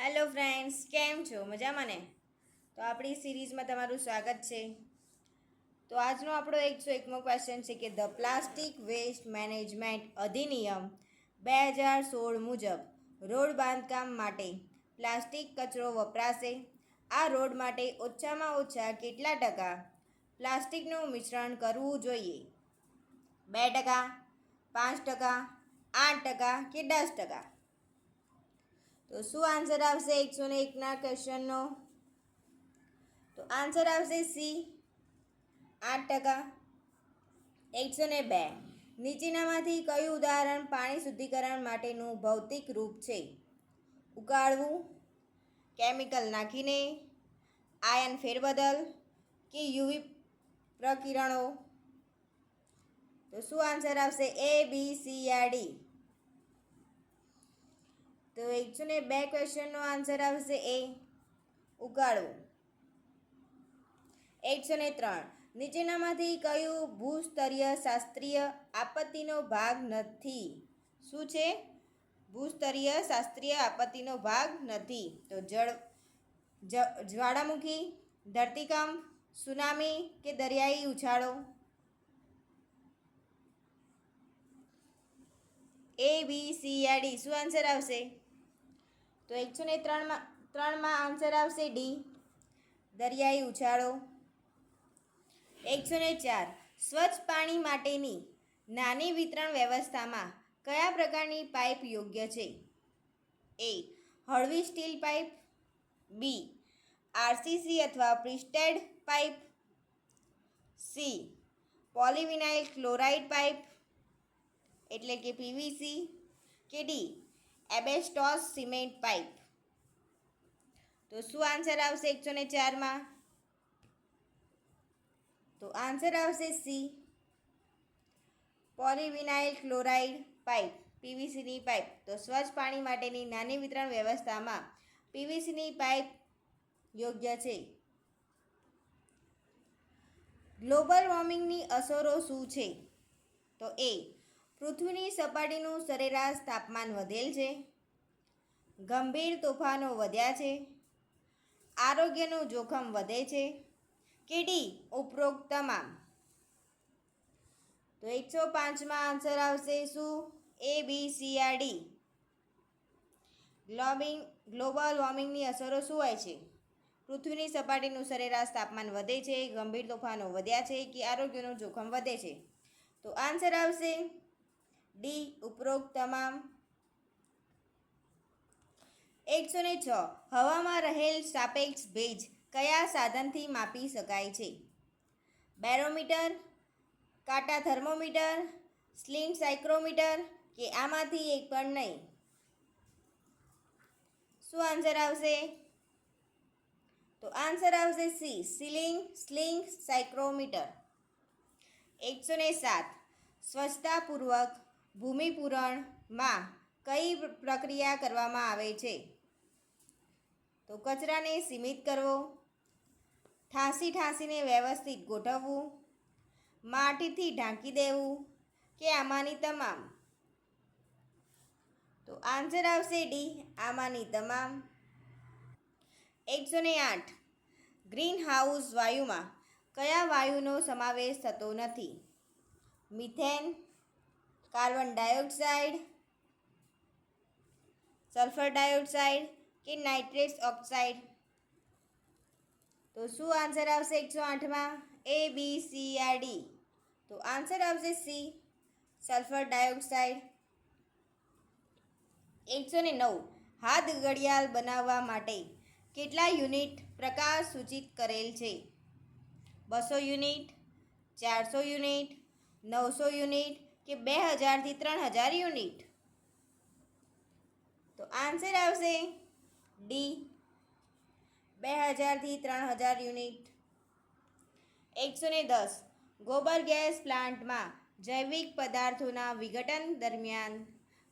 Hello friends, કેમ છો? મજામાં ને? તો આપણી સિરીઝમાં તમારું સ્વાગત છે. તો આજનો આપણો 101મો ક્વેશ્ચન છે કે ધ પ્લાસ્ટિક વેસ્ટ મેનેજમેન્ટ અધિનિયમ 2016 મુજબ રોડ બાંધકામ માટે પ્લાસ્ટિક કચરો વપરાશે. આ રોડ માટે ઓછામાં ઓછા કેટલા ટકા પ્લાસ્ટિકનું મિશ્રણ કરવું જોઈએ? 2%, 5%, 8% કે 10%? તો શું આન્સર આવશે 101ના ક્વેશ્ચનનો? તો આન્સર આવશે સી, 8%. 102, નીચેનામાંથી કયું ઉદાહરણ પાણી શુદ્ધિકરણ માટેનું ભૌતિક રૂપ છે? ઉકાળવું, કેમિકલ નાખીને, આયન ફેરબદલ કે યુવી પ્રકિરણો? તો શું આન્સર આવશે? એ, બી, સી યા ડી? તો 102 ક્વેશ્ચનનો આન્સર આવશે એ, ઉકાળવું. 103, નીચેનામાંથી કયું ભૂસ્તરીય શાસ્ત્રીય આપત્તિનો ભાગ નથી? શું છે? ભૂસ્તરીય શાસ્ત્રીય આપત્તિનો ભાગ નથી. તો જ્વાળામુખી, ધરતીકંપ, સુનામી કે દરિયાઈ ઉછાળો? એ, બી, સી યા ડી? શું આન્સર આવશે? તો 103માં આન્સર આવશે ડી, દરિયાઈ ઉછાળો. 104, સ્વચ્છ પાણી માટેની નાની વિતરણ વ્યવસ્થામાં કયા પ્રકારની પાઇપ યોગ્ય છે? એ, હળવી સ્ટીલ પાઇપ, બી, આરસીસી અથવા પ્રિસ્ટેડ pipe, C, polyvinyl chloride pipe એટલે કે પીવીસી, કે ડી, એબેસ્ટોસ સિમેન્ટ પાઇપ? તો શું આન્સર આવશે 104માં? તો આન્સર આવશે સી, પોલીવિનાઇલ ક્લોરાઇડ પાઇપ, પીવીસીની પાઇપ. તો સ્વચ્છ પાણી માટેની નાની વિતરણ વ્યવસ્થામાં પીવીસીની પાઇપ યોગ્ય છે. ગ્લોબલ વોર્મિંગની અસરો શું છે? તો એ, પૃથ્વીની સપાટીનું સરેરાશ તાપમાન વધેલ છે, ગંભીર તોફાનો વધ્યા છે, આરોગ્યનું જોખમ વધે છે, કે ડી, ઉપરોક્ત તમામ? તો 105માં આન્સર આવશે શું? એ, બી, સી યા ડી? ગ્લોબલ વોર્મિંગની અસરો શું હોય છે? પૃથ્વીની સપાટીનું સરેરાશ તાપમાન વધે છે, ગંભીર તોફાનો વધ્યા છે કે આરોગ્યનું જોખમ વધે છે? તો આન્સર આવશે ડી, ઉપરોક્ત તમામ. 106, હવામાં રહેલ સાપેક્ષ ભેજ કયા સાધનથી માપી શકાય છે? બેરોમીટર, કાંટા થર્મોમીટર, સ્લિંગ સાયક્રોમીટર કે આમાંથી એક પણ નહીં? શું આન્સર આવશે? તો આન્સર આવશે સી, સ્લિંગ સાયક્રોમીટર. 107, સ્વચ્છતાપૂર્વક ભૂમિપૂરણમાં કઈ પ્રક્રિયા કરવામાં આવે છે? તો કચરાને સીમિત કરવો, ઠાંસીને વ્યવસ્થિત ગોઠવવું, માટીથી ઢાંકી દેવું કે આમાંની તમામ? તો આન્સર આવશે ડી, આમાંની તમામ. 108, ગ્રીન હાઉસ વાયુમાં કયા વાયુનો સમાવેશ થતો નથી? Methane, carbon dioxide, sulphur dioxide કે નાઇટ્રસ ઓક્સાઇડ? તો શું આન્સર આવશે 108માં? એ, બી, સી યા ડી? તો આન્સર આવશે સી, સલ્ફર ડાયોક્સાઇડ. 109, હાથ ઘડિયાળ બનાવવા માટે કેટલા યુનિટ પ્રકાશ સૂચિત કરેલ છે? 200 યુનિટ, 400 યુનિટ, 900 યુનિટ કે 2000થી 3000 યુનિટ? તો આન્સર આવશે ડી, 2000થી 3000 યુનિટ. 110, ગોબર ગેસ પ્લાન્ટમાં જૈવિક પદાર્થોના વિઘટન દરમિયાન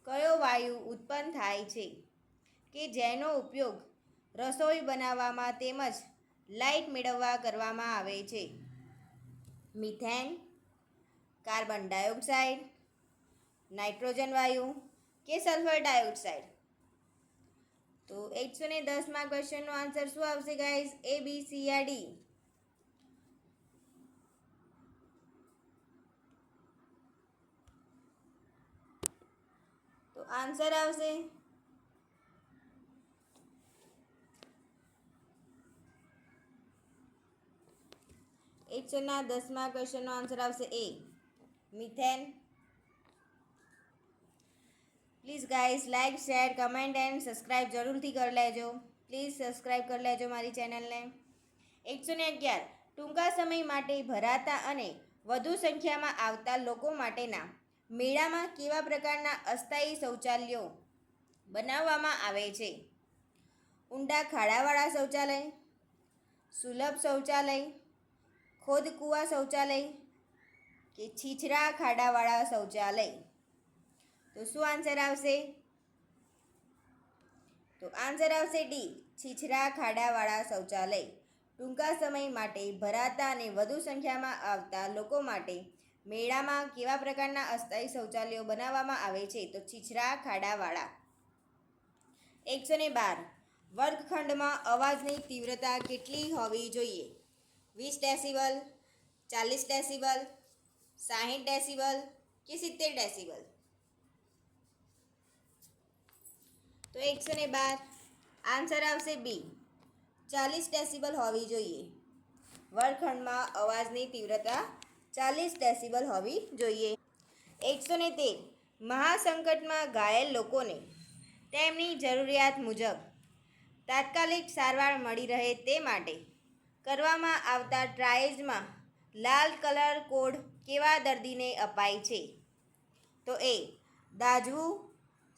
કયો વાયુ ઉત્પન્ન થાય છે કે જેનો ઉપયોગ રસોઈ બનાવવામાં તેમજ લાઇટ મેળવવા કરવામાં આવે છે? મિથેન, કાર્બન ડાયોક્સાઇડ, નાઇટ્રોજન વાયુ કે સલ્ફર ડાયોક્સાઇડ? તો 110માં ક્વેશ્ચનનો આન્સર શું આવશે ગાઈઝ? A, B, C યા D? તો આન્સર આવશે 110માં ક્વેશ્ચનનો આન્સર આવશે A, methane. Please guys like, share, comment and subscribe જરૂરથી કરી લેજો. પ્લીઝ સબસ્ક્રાઈબ કરી લેજો મારી ચેનલને. 111 ટૂંકા સમય માટે ભરાતા અને વધુ સંખ્યામાં આવતા લોકો માટેના મેળામાં કેવા પ્રકારના અસ્થાયી શૌચાલયો બનાવવામાં આવે છે? ઊંડા ખાડાવાળા શૌચાલય, સુલભ શૌચાલય, ખોદકૂવા શૌચાલય કે છીછરા ખાડાવાળા શૌચાલય? તો શું આન્સર આવશે? તો આન્સર આવશે D, છીછરા ખાડાવાળા શૌચાલય. ટૂંકા સમય માટે ભરાતા અને વધુ સંખ્યામાં આવતા લોકો માટે મેળામાં કેવા પ્રકારના અસ્થાયી શૌચાલયો બનાવવામાં આવે છે? તો છીછરા ખાડાવાળા. 112 વર્ગખંડમાં અવાજની તીવ્રતા કેટલી હોવી જોઈએ? 20 ડેસિબલ, 40 ડેસિબલ, 60 ડેસિબલ કે 70 ડેસિબલ? તો 112 આન્સર આવશે B, 40 ડેસિબલ હોવી જોઈએ. વર્ગખંડમાં અવાજની તીવ્રતા 40 ડેસિબલ હોવી જોઈએ. 113 મહાસંકટમાં ઘાયલ લોકોને તેમની જરૂરિયાત મુજબ તાત્કાલિક સારવાર મળી રહે તે માટે કરવામાં આવતા ટ્રાયલ્સમાં લાલ કલર કોડ કેવા દર્દીને અપાય છે? તો A, દાઝવું,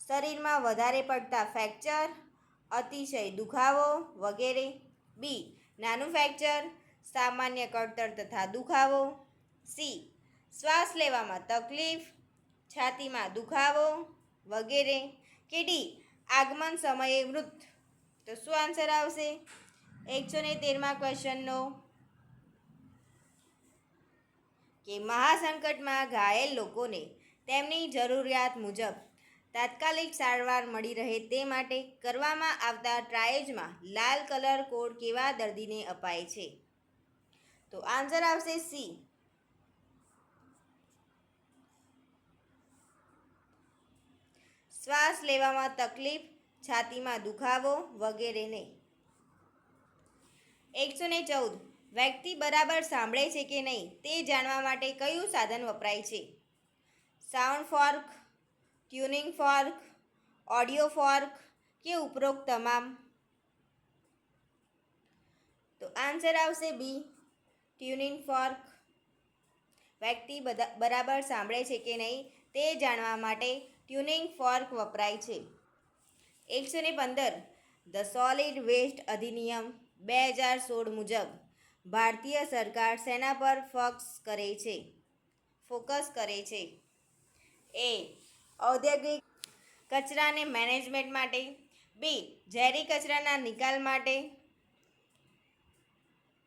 શરીરમાં વધારે પડતા ફ્રેક્ચર, અતિશય દુખાવો વગેરે. B, નાનું ફ્રેક્ચર, સામાન્ય કળતર તથા દુખાવો. C, શ્વાસ લેવામાં તકલીફ, છાતીમાં દુખાવો વગેરે કે D, આગમન સમયે મૃત? તો શું આન્સર આવશે 113માં ક્વેશ્ચનનો? કે મહાસંકટમાં ઘાયલ લોકોને તેમની જરૂરિયાત મુજબ તાત્કાલિક સારવાર મળી રહે તે માટે કરવામાં આવતા ટ્રાયલ્સમાં લાલ કલર કોડ કેવા દર્દીને અપાય છે? તો આન્સર આવશે C, શ્વાસ લેવામાં તકલીફ, છાતીમાં દુખાવો વગેરેને. 114 વ્યક્તિ બરાબર સાંભળે છે કે નહીં તે જાણવા માટે કયું સાધન વપરાય છે? Sound fork, tuning fork, audio fork કે ઉપરોક્ત તમામ? તો આન્સર આવશે B, ટ્યુનિંગ ફોર્ક. વ્યક્તિ બરાબર સાંભળે છે કે નહીં તે જાણવા માટે ટ્યુનિંગ ફોર્ક વપરાય છે. 115 ધ સોલિડ વેસ્ટ અધિનિયમ 2016 મુજબ ભારતીય સરકાર શેના પર ફોકસ કરે છે? A, ઔદ્યોગિક કચરાને મેનેજમેન્ટ માટે. B, ઝેરી કચરાના નિકાલ માટે.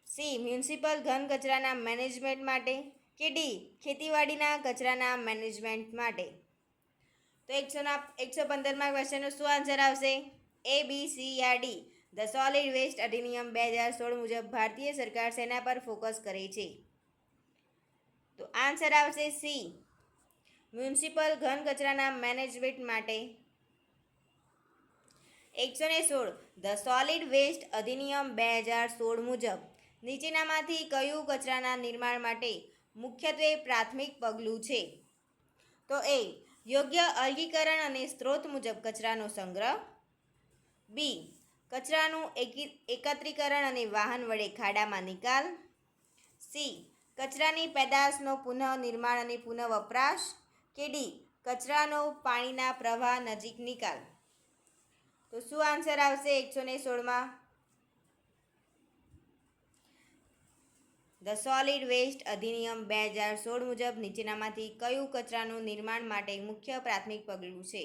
C, મ્યુનિસિપલ ઘન કચરાના મેનેજમેન્ટ માટે કે D, ખેતીવાડીના કચરાના મેનેજમેન્ટ માટે? તો 115માં ક્વેશ્ચનનો શું આન્સર આવશે? A, B, C યા D? ધ સોલિડ વેસ્ટ અધિનિયમ 2016 મુજબ ભારતીય સરકાર શેના પર ફોકસ કરે છે? તો આન્સર આવશે C, મ્યુનિસિપલ ઘન કચરાના મેનેજમેન્ટ માટે. 116 ધ સોલિડ વેસ્ટ અધિનિયમ 2016 મુજબ નીચેનામાંથી કયું કચરાના નિર્માણ માટે મુખ્યત્વે પ્રાથમિક પગલું છે? તો A, યોગ્ય અલગીકરણ અને સ્ત્રોત મુજબ કચરાનો સંગ્રહ. B, કચરાનું એકત્રીકરણ અને વાહન વડે ખાડામાં નિકાલ. C, કચરાની પેદાશનો પુનઃનિર્માણ અને પુનઃવપરાશ કે D, કચરાનો પાણીના પ્રવાહ નજીક નિકાલ? તો શું આન્સર આવશે 116માં? ધ સોલિડ વેસ્ટ અધિનિયમ 2016 મુજબ નીચેનામાંથી કયું કચરાનું નિર્માણ માટે મુખ્ય પ્રાથમિક પગલું છે?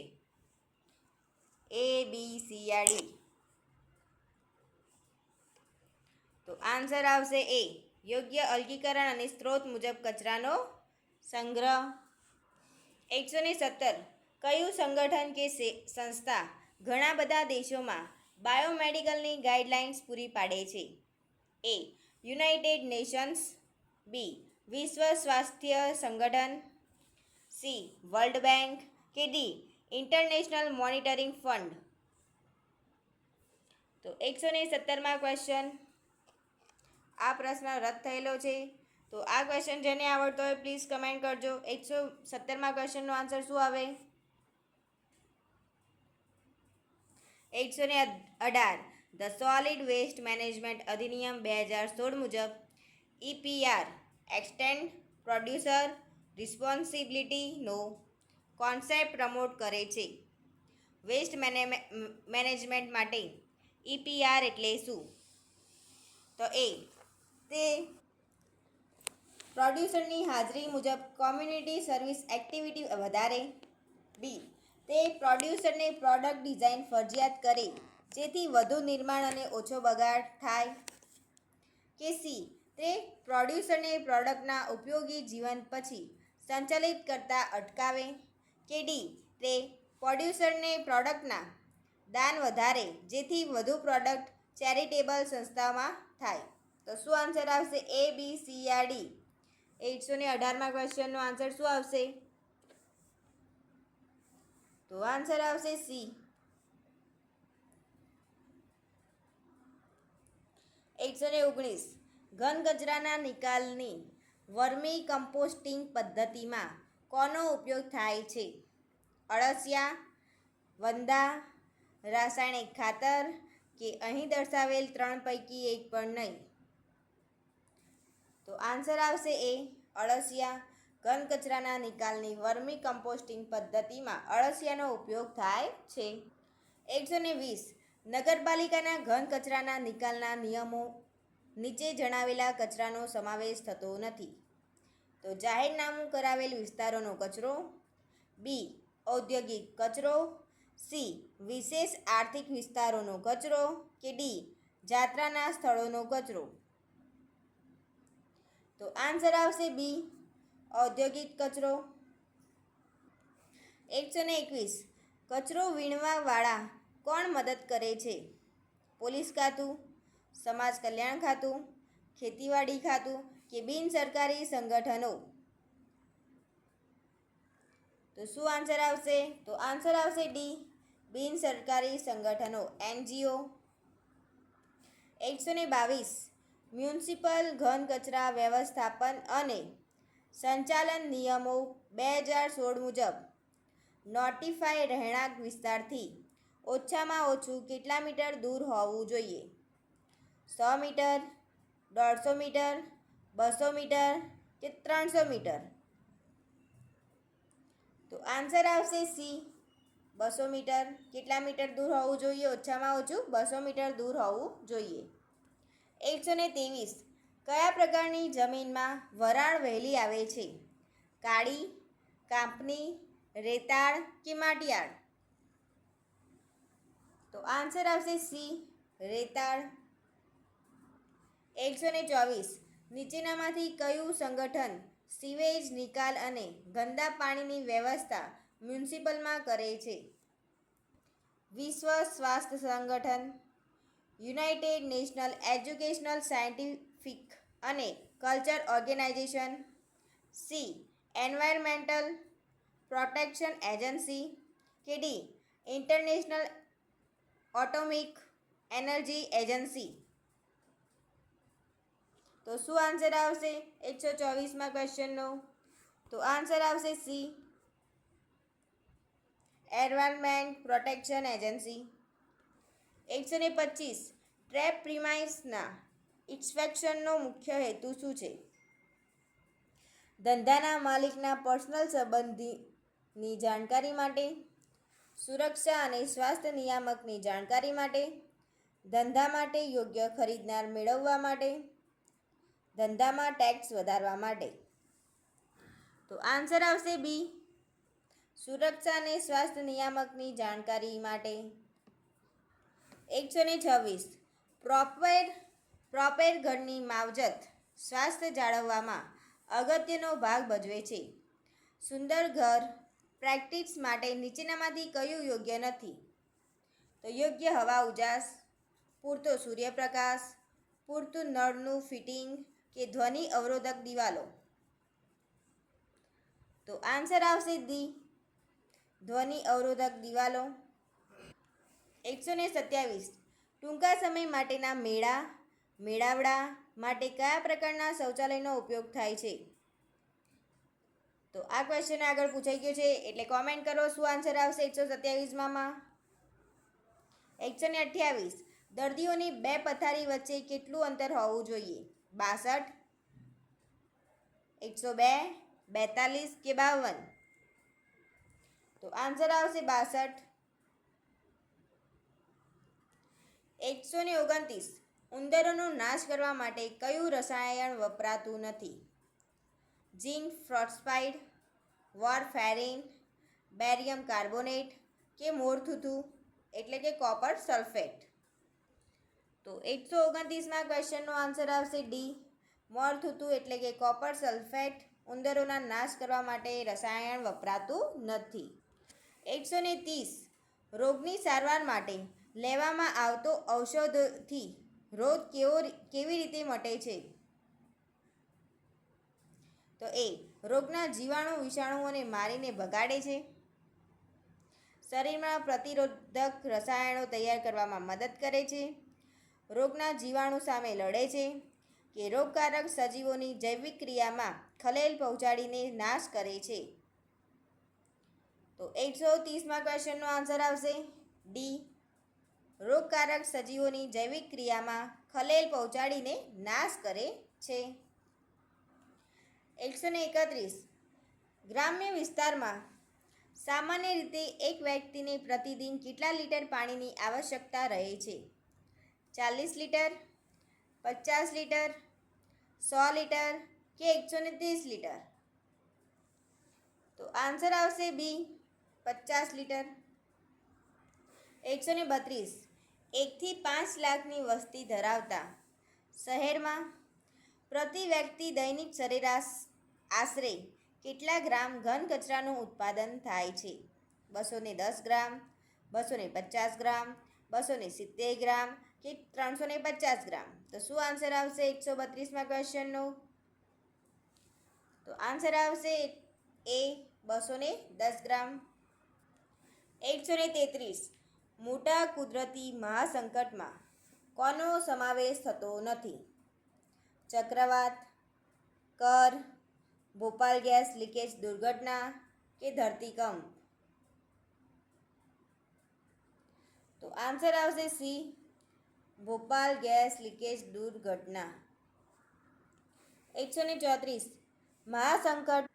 A, B, C યા D? તો આન્સર આવશે A, યોગ્ય અલગીકરણ અને સ્ત્રોત મુજબ કચરાનો સંગ્રહ. 117 કયું સંગઠન કે સંસ્થા ઘણા બધા દેશોમાં બાયોમેડિકલની ગાઈડલાઇન્સ પૂરી પાડે છે? એ. United Nations. બી. વિશ્વ સ્વાસ્થ્ય સંગઠન. સી. World Bank. કે ડી. International Monitoring Fund. તો 117માં ક્વેશ્ચન. આ પ્રશ્ન રદ થયેલો છે. તો આ ક્વેશ્ચન જેને આવડતો હોય પ્લીઝ કમેન્ટ કરજો. 117માં ક્વેશ્ચનનો આન્સર શું આવે? 118. ધ સોલિડ વેસ્ટ મેનેજમેન્ટ અધિનિયમ 2016 મુજબ EPR એક્સટેન્ડ પ્રોડ્યુસર રિસ્પોન્સિબિલિટીનો કોન્સેપ્ટ પ્રમોટ કરે છે. વેસ્ટ મેનેજમેન્ટ માટે EPR એટલે શું? તો એ. તે પ્રોડ્યુસરની હાજરી મુજબ કોમ્યુનિટી સર્વિસ એક્ટિવિટી વધારે. બી. તે પ્રોડ્યુસરને પ્રોડક્ટ ડિઝાઇન ફરજિયાત કરે જેથી વધુ નિર્માણ અને ઓછો બગાડ થાય. કે સી. તે પ્રોડ્યુસરને પ્રોડક્ટના ઉપયોગી જીવન પછી સંચાલિત કરતા અટકાવે. કે ડી. તે પ્રોડ્યુસરને પ્રોડક્ટના દાન વધારે જેથી વધુ પ્રોડક્ટ ચેરિટેબલ સંસ્થામાં થાય. તો શું આન્સર આવશે? એ, બી, સી યા ડી? 118માં ક્વેશ્ચનનો આન્સર શું આવશે? તો આન્સર આવશે સી. 119. ઘન કચરાના નિકાલની વર્મી કમ્પોસ્ટિંગ પદ્ધતિમાં કોનો ઉપયોગ થાય છે? અળસિયા, વંદા, રાસાયણિક ખાતર કે અહીં દર્શાવેલ 3 પૈકી એક પણ નહીં. તો આન્સર આવશે એ. અળસિયા. ઘન કચરાના નિકાલની વર્મી કમ્પોસ્ટિંગ પદ્ધતિમાં અળસિયાનો ઉપયોગ થાય છે. 120. નગરપાલિકાના ઘન કચરાના નિકાલના નિયમો નીચે જણાવેલા કચરાનો સમાવેશ થતો નથી. તો જાહેરનામું કરાવેલ વિસ્તારોનો કચરો. બી. ઔદ્યોગિક કચરો. સી. વિશેષ આર્થિક વિસ્તારોનો કચરો. કે ડી. જાત્રાના સ્થળોનો કચરો. તો આન્સર આવશે બી. ઔદ્યોગિક કચરો. 121. કચરો વીણવાવાળા કોણ મદદ કરે છે? પોલીસ ખાતું, સમાજ કલ્યાણ ખાતું, ખેતીવાડી ખાતું કે બિન સરકારી સંગઠનો. તો શું આન્સર આવશે? તો આન્સર આવશે ડી. બિન સરકારી સંગઠનો, NGO. 122. મ્યુનિસિપલ ઘન કચરા વ્યવસ્થાપન અને સંચાલન નિયમો 2016 મુજબ નોટિફાઈ રહેણાંક વિસ્તારથી ઓછામાં ઓછું કેટલા મીટર દૂર હોવું જોઈએ? 100 મીટર, 150 મીટર, 200 મીટર કે 300 મીટર? તો આન્સર આવશે સી. 200 મીટર. કેટલા મીટર દૂર હોવું જોઈએ? ઓછામાં ઓછું 200 મીટર દૂર હોવું જોઈએ. 123. કયા પ્રકારની જમીનમાં વરાળ વહેલી આવે છે? કાળી, કાંપની, રેતાળ કે માટિયાળ? તો આન્સર આવશે સી. રેતાળ. 124. નીચેનામાંથી કયું સંગઠન સીવેજ નિકાલ અને ગંદા પાણીની વ્યવસ્થા મ્યુનિસિપલમાં કરે છે? વિશ્વ સ્વાસ્થ્ય સંગઠન, યુનાઇટેડ નેશનલ એજ્યુકેશનલ સાયન્ટિફિક અને Culture Organization. C. Environmental Protection Agency. કે D. International Atomic Energy Agency. તો શું આન્સર આવશે 124માં ક્વેશ્ચનનો? તો આન્સર આવશે C. Environment Protection Agency. 125. Trap પ્રિમાઇસના ઇન્સ્પેક્શનનો મુખ્ય હેતુ શું છે? ધંધાના માલિકના પર્સનલ સંબંધની જાણકારી માટે, સુરક્ષા અને સ્વાસ્થ્ય નિયામકની જાણકારી માટે, ધંધા માટે યોગ્ય ખરીદનાર મેળવવા માટે, ધંધામાં ટેક્સ વધારવા માટે. તો આન્સર આવશે બી. સુરક્ષા અને સ્વાસ્થ્ય નિયામકની જાણકારી માટે. 126. પ્રોપેર ઘરની માવજત સ્વાસ્થ્ય જાળવવામાં અગત્યનો ભાગ ભજવે છે. સુંદર ઘર પ્રેક્ટિસ માટે નીચેનામાંથી કયું યોગ્ય નથી? તો યોગ્ય હવા ઉજાસ, પૂરતો સૂર્યપ્રકાશ, પૂરતું નળનું ફિટિંગ કે ધ્વનિ અવરોધક દિવાલો. તો આન્સર આવશે ડી, ધ્વનિ અવરોધક દિવાલો. 127 ટૂંકા સમય માટેના મેળાવડા માટે કયા પ્રકારના શૌચાલયનો ઉપયોગ થાય છે? તો આ ક્વેશ્ચન આગળ પૂછાઈ ગયો છે એટલે કોમેન્ટ કરો શું આન્સર આવશે 127માં. 128 દર્દીઓની બે પથારી વચ્ચે કેટલું અંતર હોવું જોઈએ? 62, 102, 42 કે 52? તો આન્સર આવશે 62. 129 ઉંદરોનો નાશ કરવા માટે કયું રસાયણ વપરાતું નથી? ઝિંક ફોસ્ફાઇડ, વોરફેરિન, બેરિયમ કાર્બોનેટ કે મોરથુથુ એટલે કે કોપર સલ્ફેટ? તો 129માં ક્વેશ્ચનનો આન્સર આવશે ડી, મોરથુથુ એટલે કે કોપર સલ્ફેટ ઉંદરોના નાશ કરવા માટે રસાયણ વપરાતું નથી. 130 રોગની સારવાર માટે લેવામાં આવતો ઔષધથી રોગ કેવી રીતે મટે છે? તો એ રોગના જીવાણુ વિષાણુઓને મારીને ભગાડે છે, શરીરમાં પ્રતિરોધક રસાયણો તૈયાર કરવામાં મદદ કરે છે, રોગના જીવાણુ સામે લડે છે કે રોગકારક સજીવોની જૈવિક ક્રિયામાં ખલેલ પહોંચાડીને નાશ કરે છે? તો 130માં ક્વેશ્ચનનો આન્સર આવશે ડી, રોગકારક સજીવોની જૈવિક ક્રિયામાં ખલેલ પહોંચાડીને નાશ કરે છે. 131 ગ્રામ્ય વિસ્તારમાં સામાન્ય રીતે એક વ્યક્તિને પ્રતિદિન કેટલા લીટર પાણીની આવશ્યકતા રહે છે? 40 લીટર, 50 લીટર, 100 લીટર કે 130 લીટર? તો આન્સર આવશે બી, 50 લીટર. 132 1થી 5 લાખની વસ્તી ધરાવતા શહેરમાં પ્રતિ વ્યક્તિ દૈનિક સરેરાશ આશરે કેટલા ગ્રામ ઘન કચરાનું ઉત્પાદન થાય છે? 210 ગ્રામ, 250 ગ્રામ, 270 ગ્રામ કે 350 ગ્રામ? તો શું આન્સર આવશે 132માં ક્વેશ્ચનનો? તો આન્સર આવશે એ, 210 ગ્રામ. 133 મોટા કુદરતી મહાસંકટમાં કોનો સમાવેશ થતો નથી? ચક્રવાત, કર, ભોપાલ ગેસ લીકેજ દુર્ઘટના કે ધરતીકંપ? તો આન્સર આવશે સી, ભોપાલ ગેસ લીકેજ દુર્ઘટના. 134 મહાસંકટ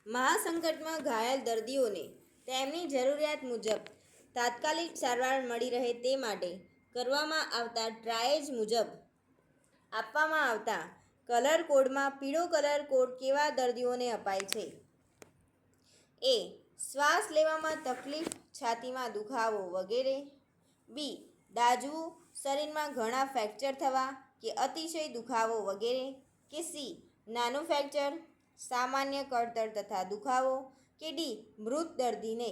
મહાસંકટમાં ઘાયલ દર્દીઓને તેમની જરૂરિયાત મુજબ તાત્કાલિક સારવાર મળી રહે તે માટે કરવામાં આવતા ટ્રાયજ મુજબ આપવામાં આવતા કલર કોડમાં પીળો કલર કોડ કેવા દર્દીઓને અપાય છે? એ શ્વાસ લેવામાં તકલીફ, છાતીમાં દુખાવો વગેરે. બી દાઝવું, શરીરમાં ઘણા ફ્રેક્ચર થવા કે અતિશય દુખાવો વગેરે કે સી નાનું ફ્રેક્ચર, સામાન્ય કળતર તથા દુખાવો કે ડી મૃત દર્દીને?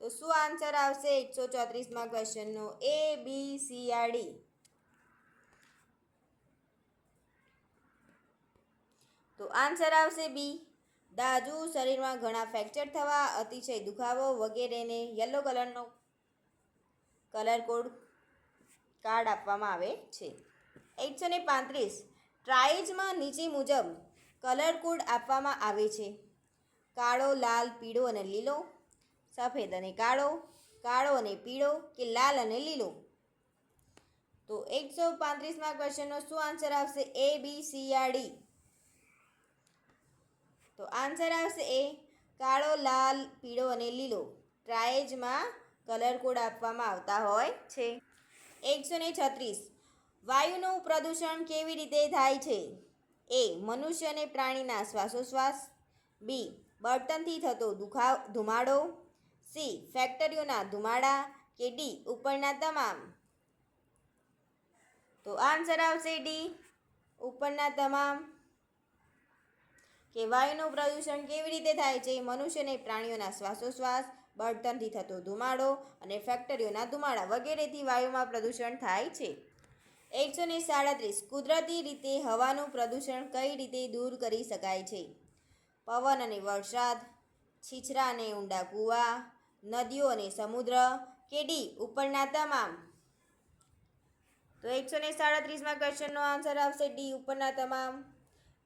તો શું આન્સર આવશે 134માં ક્વેશ્ચનનો? એ, બી, સી યા ડી? તો આન્સર આવશે બી, દાઝવું, શરીરમાં ઘણા ફ્રેક્ચર થવા, અતિશય દુખાવો વગેરેને યલો કલરનો કલર કોડ કાર્ડ આપવામાં આવે છે. 135 ટ્રાયજમાં નીચે મુજબ કલર કોડ આપવામાં આવે છે: કાળો, લાલ, પીળો અને લીલો, સફેદ અને કાળો, કાળો અને પીળો કે લાલ અને લીલો? તો 135માં ક્વેશ્ચનનો શું આન્સર આવશે? એ, બી, સી યા ડી? તો આન્સર આવશે એ, કાળો, લાલ, પીળો અને લીલો ટ્રાયજમાં કલર કોડ આપવામાં આવતા હોય છે. 136 વાયુનું પ્રદૂષણ કેવી રીતે થાય છે? એ મનુષ્ય અને પ્રાણીના શ્વાસોશ્વાસ, બી બળતણથી થતો ધુમાડો, સી ફેક્ટરીઓના ધુમાડા કે ડી ઉપરના તમામ? તો આન્સર આવશે ડી ઉપરના તમામ. કે વાયુનું પ્રદૂષણ કેવી રીતે થાય છે? મનુષ્ય અને પ્રાણીઓના શ્વાસોશ્વાસ, બળતણથી થતો ધુમાડો અને ફેક્ટરીઓના ધુમાડા વગેરેથી વાયુમાં પ્રદૂષણ થાય છે. 137 કુદરતી રીતે હવાનું પ્રદૂષણ કઈ રીતે દૂર કરી શકાય છે? પવન અને વરસાદ, છીછરા અને ઊંડા કૂવા, નદીઓ અને સમુદ્ર, કે ડી ઉપરના તમામ? તો 137માં ક્વેશ્ચનનો આન્સર આવશે ડી ઉપરના તમામ.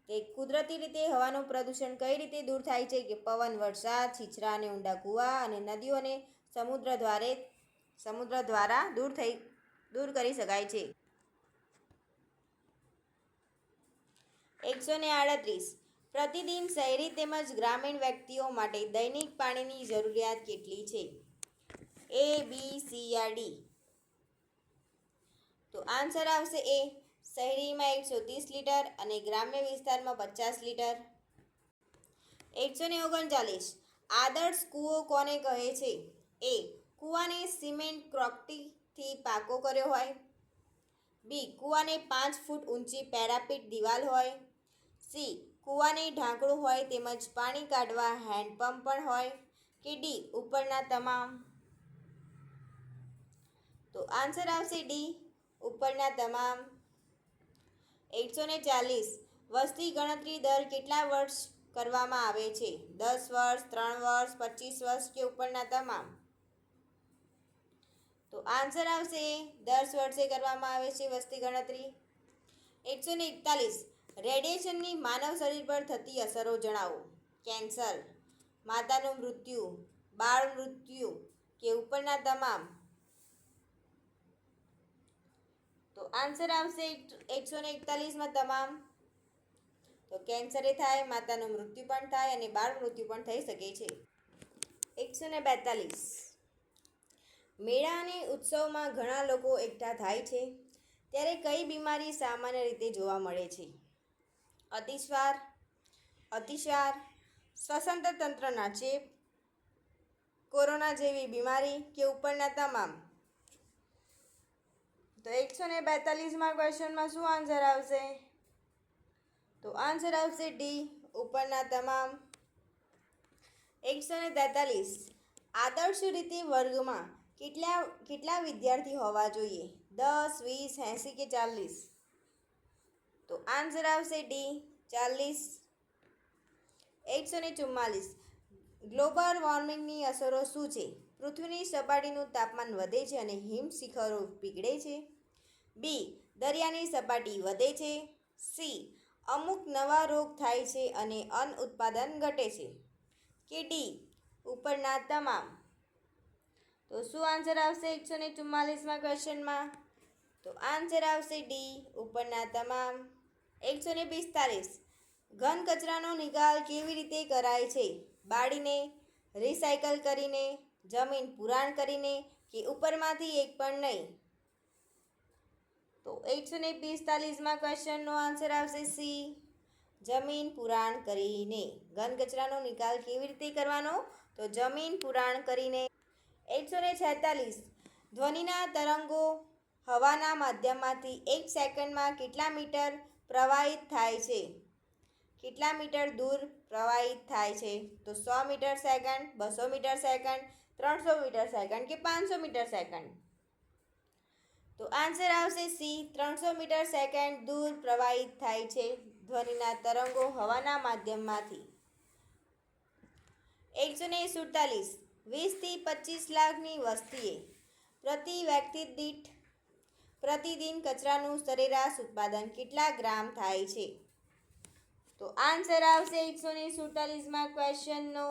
કે કુદરતી રીતે હવાનું પ્રદૂષણ કઈ રીતે દૂર થાય છે? કે પવન, વરસાદ, છીછરા અને ઊંડા કૂવા અને નદીઓ અને સમુદ્ર દ્વારા દૂર કરી શકાય છે. 138 પ્રતિદિન શહેરી તેમજ ગ્રામીણ વ્યક્તિઓ માટે દૈનિક પાણીની જરૂરિયાત કેટલી છે? એ, બી, સી યા ડી? તો આન્સર આવશે એ. શહેરીમાં 130 લીટર અને ગ્રામ્ય વિસ્તારમાં 50 લીટર. 139 આદર્શ કૂવો કોને કહે છે? એ. કૂવાને સિમેન્ટ કોંક્રીટથી પાકો કર્યો હોય. બી. કૂવાને 5 ફૂટ ઊંચી પેરાપીટ દિવાલ હોય. સી. કૂવાને ઢાંકણું હોય તેમજ પાણી કાઢવા હેન્ડપંપ પણ હોય. કે ડી ઉપરના તમામ? તો આન્સર આવશે ડી ઉપરના તમામ. 140 વસ્તી ગણતરી દર કેટલા વર્ષ કરવામાં આવે છે? 10 વર્ષ, 3 વર્ષ, 25 વર્ષ કે ઉપરના તમામ? તો આન્સર આવશે 10 વર્ષે કરવામાં આવે છે વસ્તી ગણતરી. 141 રેડિયેશનની માનવ શરીર પર થતી અસરો જણાવો. કેન્સર, માતાનું મૃત્યુ, બાળ મૃત્યુ કે ઉપરના તમામ? તો આન્સર આવશે 141માં તમામ. તો કેન્સરે થાય, માતાનું મૃત્યુ પણ થાય અને બાળ મૃત્યુ પણ થઈ શકે છે. 142 મેળા અને ઉત્સવમાં ઘણા લોકો એકઠા થાય છે ત્યારે કઈ બીમારી સામાન્ય રીતે જોવા મળે છે? અતિસાર, શ્વસન તંત્રના ચેપ, કોરોના જેવી બીમારી કે ઉપરના તમામ? તો 142માં ક્વેશ્ચનમાં શું આન્સર આવશે? તો આન્સર આવશે ડી ઉપરના તમામ. 143 આદર્શ રીતે વર્ગમાં કેટલા વિદ્યાર્થી હોવા જોઈએ? 10, 20, 80 કે 40? તો આન્સર આવશે ડી 40. 144 ગ્લોબલ વોર્મિંગની અસરો શું છે? પૃથ્વીની સપાટીનું તાપમાન વધે છે અને હિમશિખરો પીગળે છે. બી. દરિયાની સપાટી વધે છે. સી. અમુક નવા રોગ થાય છે અને અન્ન ઉત્પાદન ઘટે છે. કે ડી ઉપરના તમામ? તો શું આન્સર આવશે 144માં ક્વેશ્ચનમાં? તો આન્સર આવશે ડી ઉપરના તમામ. 145 ઘન કચરાનો નિકાલ કેવી રીતે કરાય છે? બાળીને, રિસાયકલ કરીને, જમીન પુરાણ કરીને કે ઉપરમાંથી એક પણ નહીં? તો 145માં ક્વેશ્ચનનો આન્સર આવશે સી જમીન પુરાણ કરીને. ઘન કચરાનો નિકાલ કેવી રીતે કરવાનો? તો જમીન પુરાણ કરીને. 146 ધ્વનિના તરંગો હવાના માધ્યમમાંથી 1 સેકન્ડમાં કેટલા મીટર પ્રવાહિત થાય છે? કેટલા મીટર દૂર પ્રવાહિત થાય છે? તો 100 metre second, 200 metre second, 300 metre second કે 500 મીટર સેકન્ડ? તો આન્સર આવશે સી 300 મીટર સેકન્ડ દૂર પ્રવાહિત થાય છે ધ્વનિના તરંગો હવાના માધ્યમમાંથી. 147 20થી 25 લાખની વસ્તીએ પ્રતિ વ્યક્તિ દીઠ પ્રતિદિન કચરાનું સરેરાશ ઉત્પાદન કેટલા ગ્રામ થાય છે? તો આન્સર આવશે 147માં ક્વેશ્ચનનો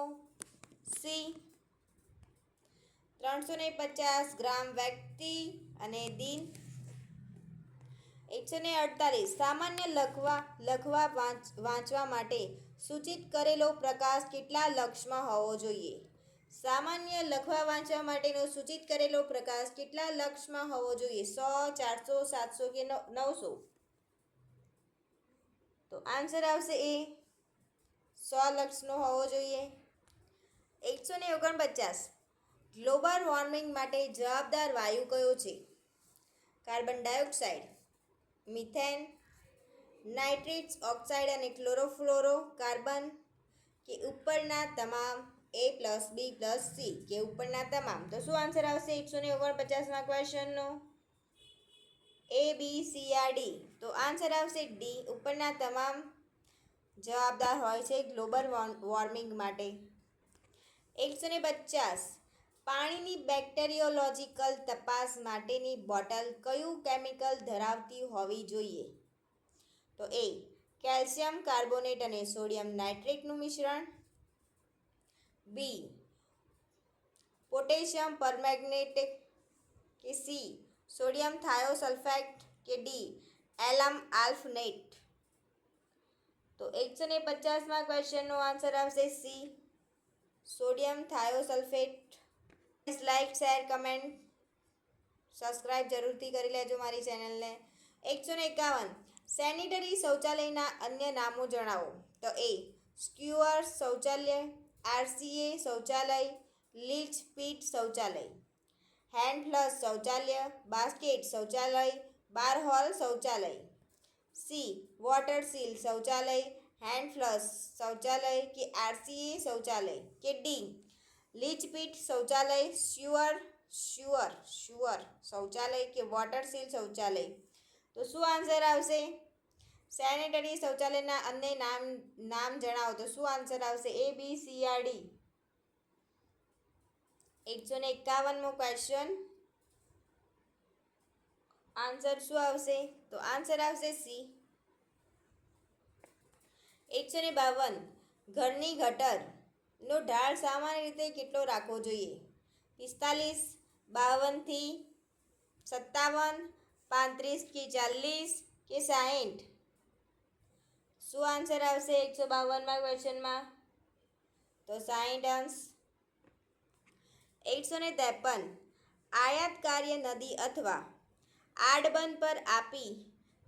સી 350 ગ્રામ વ્યક્તિ અને દિન. 148 સામાન્ય લખવા વાંચવા માટે સૂચિત કરેલો પ્રકાશ કેટલા લક્ષમાં હોવો જોઈએ? સામાન્ય લખવા વાંચવા માટેનો સૂચિત કરેલો પ્રકાશ કેટલા લક્ષમાં હોવો જોઈએ? 100, 400, 700 કે 900? તો આન્સર આવશે એ 100 લક્ષનો હોવો જોઈએ. 149 ગ્લોબલ વોર્મિંગ માટે જવાબદાર વાયુ કયો છે? Carbon dioxide, methane, nitrates oxide અને ક્લોરોફ્લોરો કાર્બન, કે ઉપરના તમામ A+B+C, કે ઉપરના તમામ. તો શું આન્સર આવશે 149ના ક્વેશ્ચનનો? ABCD. તો આન્સર આવશે ડી, ઉપરના તમામ જવાબદાર હોય છે ગ્લોબલ વોર્મિંગ માટે. 150 પાણીની બેક્ટેરિયોલોજીકલ તપાસ માટેની બોટલ કયું કેમિકલ ધરાવતી હોવી જોઈએ? તો એ કેલ્શિયમ કાર્બોનેટ અને સોડિયમ નાઇટ્રેટનું મિશ્રણ, બી પોટેશિયમ પરમેંગનેટ, કે સી સોડિયમ થાયોસલ્ફેટ, કે ડી એલમ આલ્ફનેટ. તો 150માં ક્વેશ્ચનનો આન્સર આવશે C, sodium thiosulphate. Like, share, comment, subscribe જરૂરથી કરી લેજો મારી ચેનલને. 151 સેનિટરી શૌચાલયના અન્ય નામો જણાવો. તો એ સ્ક્યુઅર શૌચાલય, આરસીએ શૌચાલય, લીચ પીટ શૌચાલય, હેન્ડ ફ્લશ શૌચાલય, બાસ્કેટ શૌચાલય, બાર હોલ શૌચાલય, સી વોટર સીલ શૌચાલય, હેન્ડ ફ્લશ શૌચાલય, કે આરસીએ શૌચાલય, કે ડી લીચ પીટ શૌચાલય, સ્યુઅર શૌચાલય, કે વોટર સીલ શૌચાલય. તો શું આન્સર આવશે? સેનેટરી શૌચાલયના અન્ય નામ જણાવો. તો શું આન્સર આવશે? ABCD. 151મો ક્વેશ્ચન, આન્સર શું આવશે? તો આન્સર આવશે સી. 152 ઘરની ગટરનો ઢાળ સામાન્ય રીતે કેટલો રાખવો જોઈએ? 45, 52 થી 57, 35 કે 40, કે 60? શું આન્સર આવશે 152માં ક્વેશ્ચનમાં? તો 60 અંશ. 153 આયાતકાર્ય નદી અથવા આડબંધ પર આપી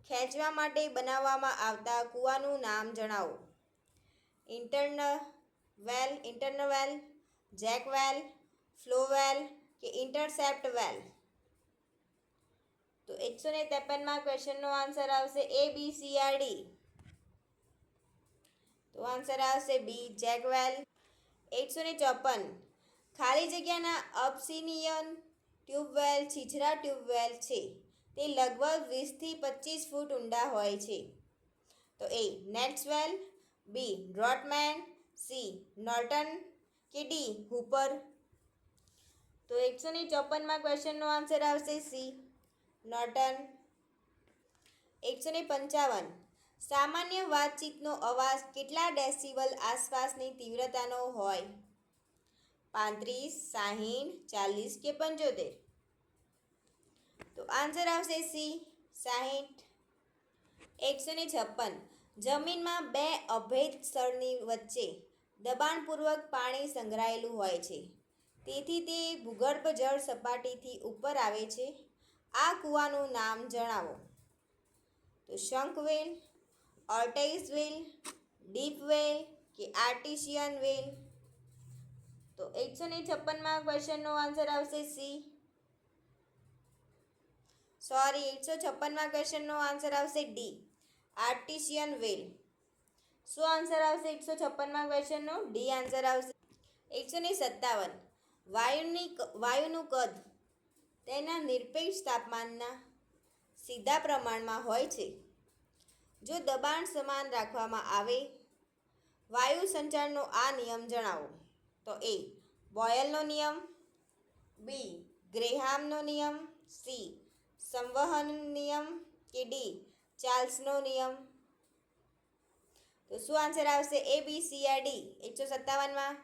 ખેંચવા માટે બનાવવામાં આવતા કૂવાનું નામ જણાવો. ઇન્ટરનલ વેલ, જેક વેલ, ફ્લો વેલ, કે ઇન્ટરસેપ્ટ વેલ? તો 153માં ક્વેશ્ચનનો આન્સર આવશે ABCD. તો આન્સર આવશે બી જેક વેલ. 154 ખાલી જગ્યાના અબસિનિયન ટ્યુબવેલ છીછરા ટ્યુબવેલ છે તે લગભગ 20 થી 25 ફૂટ ઊંડા હોય છે. તો એ નેટ્સવેલ, બી ડ્રોટમેન, સી નોર્ટન, કે ડી હૂપર? તો 154માં ક્વેશ્ચનનો આન્સર આવશે સી નોર્ટન. 155 સામાન્ય વાતચીતનો અવાજ કેટલા ડેસિબલ આસપાસની તીવ્રતાનો હોય? 35, 60, 40, કે 75? તો આન્સર આવશે સી 60. 156 જમીનમાં બે અભેદ સ્થળની વચ્ચે દબાણપૂર્વક પાણી સંગ્રહાયેલું હોય છે તેથી તે ભૂગર્ભ જળ સપાટીથી ઉપર આવે છે. આ કૂવાનું નામ જણાવો. તો શંક વેલ, ઓર્ટાઇઝ વેલ, ડીપ વેલ, કે આર્ટિશિયન વેલ? તો 156માં ક્વેશ્ચનનો આન્સર આવશે સી. 156માં ક્વેશ્ચનનો આન્સર આવશે ડી આર્ટિશિયન વેલ. શું આન્સર આવશે 156માં ક્વેશ્ચનનો? ડી આન્સર આવશે. 157 વાયુનું કદ તેના નિરપેક્ષ તાપમાનના સીધા પ્રમાણમાં હોય છે. જો દબાણ સમાન રાખવામાં આવે વાયુ સંચારનો આ નિયમ જણાવો. તો એ બોયલનો નિયમ, બી ગ્રેહામનો નિયમ, સી સંવહન નિયમ, કે ડી ચાર્લ્સનો નિયમ? તો શું આન્સર આવશે ABCD 157માં?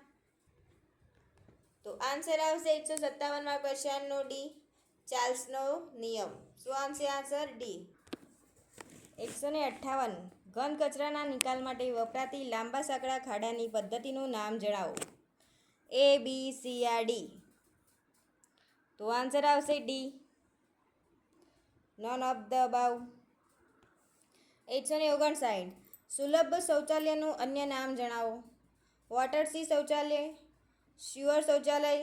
તો આન્સર આવશે 157માં ક્વેશ્ચનનો ડી ચાર્લ્સનો નિયમ. શું આવશે આન્સર? ડી. 158 ઘન કચરાના નિકાલ માટે વપરાતી લાંબા સાંકડા ખાડાની પદ્ધતિનું નામ જણાવો. ABCD. તો આન્સર આવશે D non of the about. 159 સુલભ શૌચાલયનું અન્ય નામ જણાવો. વોટર સી શૌચાલય, સ્યુઅર શૌચાલય,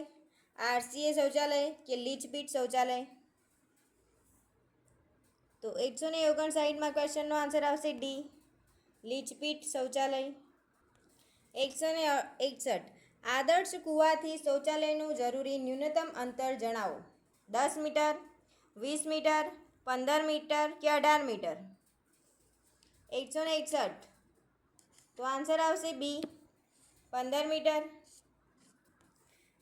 આરસીએ શૌચાલય કે લીચપીટ શૌચાલય? તો 159માં ક્વેશ્ચનનો આન્સર આવશે ડી, લીચપીટ શૌચાલય. 161 આદર્શ કૂવાથી શૌચાલયનું જરૂરી ન્યૂનતમ અંતર જણાવો. 10 મીટર, 20 મીટર, 15 મીટર કે 18 મીટર? 161 તો આન્સર આવશે બી, 15 મીટર.